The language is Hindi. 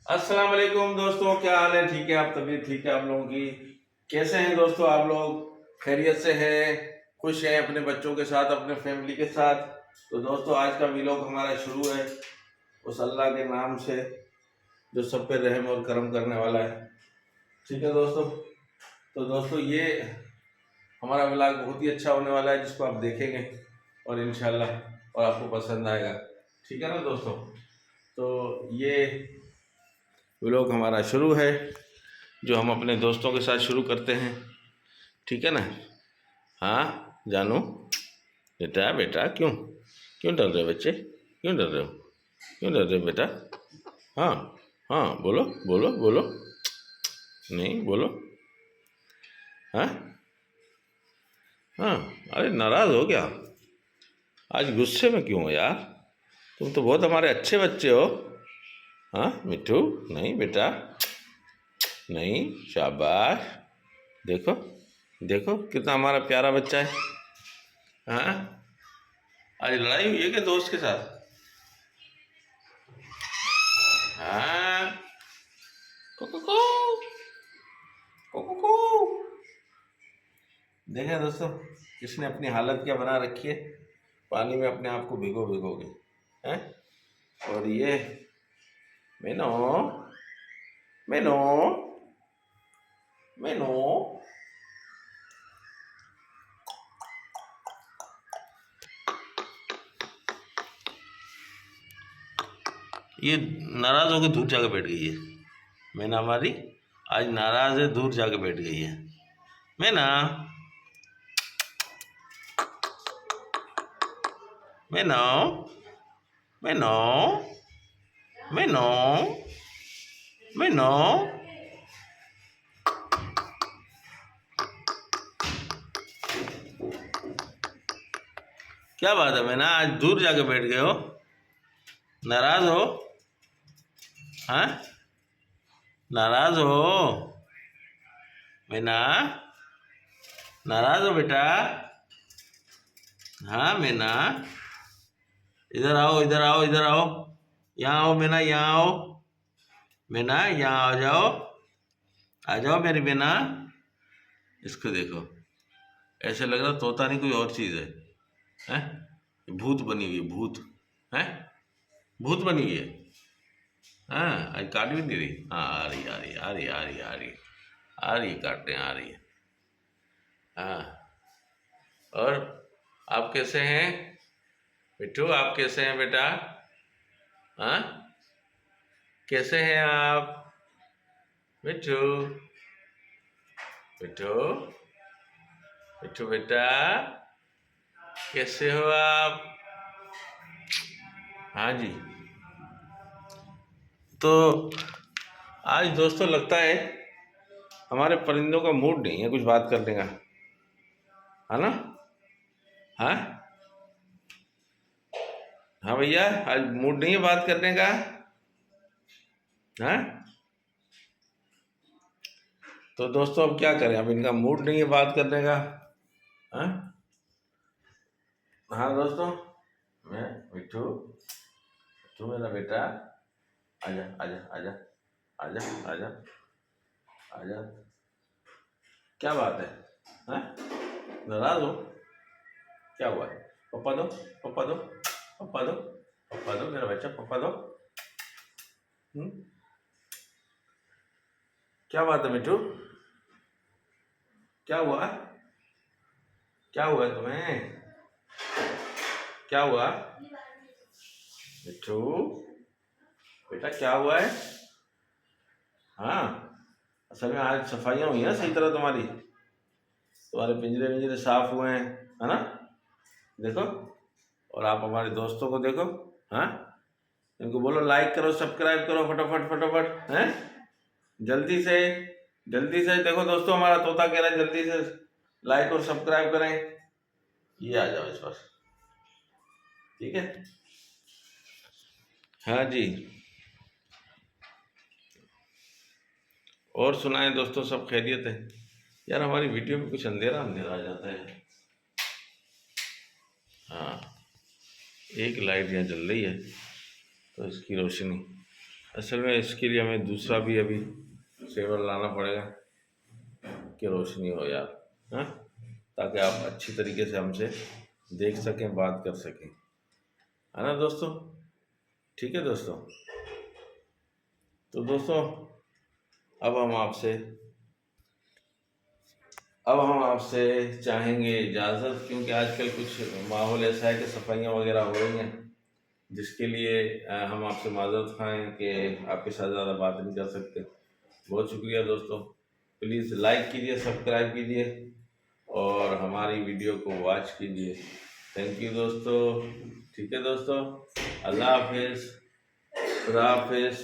अस्सलाम वालेकुम दोस्तों, क्या हाल है? ठीक है? आप तबीयत ठीक है आप लोगों की? कैसे हैं दोस्तों? आप लोग खैरियत से हैं, खुश हैं अपने बच्चों के साथ, अपने फैमिली के साथ? तो दोस्तों आज का व्लॉग हमारा शुरू है उस अल्लाह के नाम से जो सब पे रहम और करम करने वाला है। ठीक है दोस्तों, तो दोस्तों ये हमारा व्लॉग बहुत ही अच्छा होने वाला है जिसको आप देखेंगे और इंशाल्लाह और आपको पसंद आएगा। ठीक है ना दोस्तों? तो ये व्लॉग हमारा शुरू है जो हम अपने दोस्तों के साथ शुरू करते हैं। ठीक है ना? हाँ जानू, बेटा बेटा क्यों क्यों डर रहे हो बच्चे? क्यों डर रहे हो? क्यों डर रहे हो बेटा? हाँ हाँ, बोलो बोलो बोलो, नहीं बोलो। हाँ हाँ, अरे नाराज़ हो क्या? आज गुस्से में क्यों हो यार? तुम तो बहुत हमारे अच्छे बच्चे हो। हाँ मिट्टू, नहीं बेटा, नहीं, शाबाश। देखो देखो कितना हमारा प्यारा बच्चा है। हाँ, आज लड़ाई हुई है क्या दोस्त के साथ? हाँ, कुकू कुकू। देखें दोस्तों, किसने अपनी हालत क्या बना रखी है, पानी में अपने आप को भिगो भिगो के हैं। और ये मैनो मैनो मैनो, ये नाराज होकर दूर जाके बैठ गई है। मैना हमारी आज नाराज है, दूर जाके बैठ गई है। मैना मैनो मैनो मैनो मैनो, क्या बात है मैना, आज दूर जाके बैठ गए हो? नाराज हो? हाँ, नाराज हो? मैना नाराज हो बेटा? हाँ मैना, इधर आओ इधर आओ इधर आओ, यहाँ आओ मैना, यहाँ आओ मैना, यहाँ आ जाओ मेरी मैना। इसको देखो, ऐसे लग रहा तोता नहीं कोई और चीज़ है। हैं? भूत बनी हुई है, भूत है, भूत बनी हुई है। हाँ, आज काट भी नहीं रही। हाँ आ रही आ रही आ रही आ रही आ रही आ रही, काटने आ रही है। हाँ, और आप कैसे हैं मिट्टू? आप कैसे हैं बेटा? हाँ, कैसे हैं आप मिट्टू? मिट्टू मिट्टू बेटा, कैसे हो आप? हाँ जी, तो आज दोस्तों लगता है हमारे परिंदों का मूड नहीं है कुछ बात करने का, है ना? हाँ हाँ भैया, आज मूड नहीं है बात करने का। हाँ, तो दोस्तों अब क्या करें, अब इनका मूड नहीं है बात करने का। हाँ हाँ दोस्तों, मैं मिट्टू, मिट्टू मेरा बेटा, आजा आजा आजा आजा आजा आजा। क्या बात है? हाँ, नाराज हो? क्या हुआ है? पप्पा दो, पप्पा दो, पप्पा दो, पप्पा दो मेरा बच्चा, पप्पा दो। हम्म, क्या बात है मिट्टू? क्या हुआ? क्या हुआ तुम्हें? क्या हुआ मिट्टू बेटा, क्या हुआ है? हाँ, असल में आज सफाइयाँ हुई हैं सही तरह तुम्हारी, तुम्हारे पिंजरे विंजरे साफ हुए हैं, है ना? देखो, और आप हमारे दोस्तों को देखो। हाँ, इनको बोलो लाइक करो, सब्सक्राइब करो, फटाफट फटाफट हैं, जल्दी से जल्दी से। देखो दोस्तों, हमारा तोता कह रहा है जल्दी से लाइक और सब्सक्राइब करें। ये आ जाओ इस पर, ठीक है? हाँ जी, और सुनाएं दोस्तों, सब खैरियत है? यार हमारी वीडियो में कुछ अंधेरा अंधेरा आ जाता है। हाँ, एक लाइट यहाँ जल रही है तो इसकी रोशनी, असल में इसके लिए हमें दूसरा भी अभी सेवर लाना पड़ेगा कि रोशनी हो यार, हाँ, ताकि आप अच्छी तरीके से हमसे देख सकें, बात कर सकें, है ना दोस्तों। ठीक है दोस्तों। तो दोस्तों अब हम आपसे चाहेंगे इजाज़त, क्योंकि आजकल कुछ माहौल ऐसा है कि सफाइयाँ वगैरह हो रही हैं, जिसके लिए हम आपसे माज़रत खाएं कि आपके साथ ज़्यादा बात नहीं कर सकते। बहुत शुक्रिया दोस्तों। प्लीज़ लाइक कीजिए, सब्सक्राइब कीजिए और हमारी वीडियो को वॉच कीजिए। थैंक यू दोस्तों। ठीक है दोस्तों, अल्लाह हाफिज़, खुदा हाफिज़।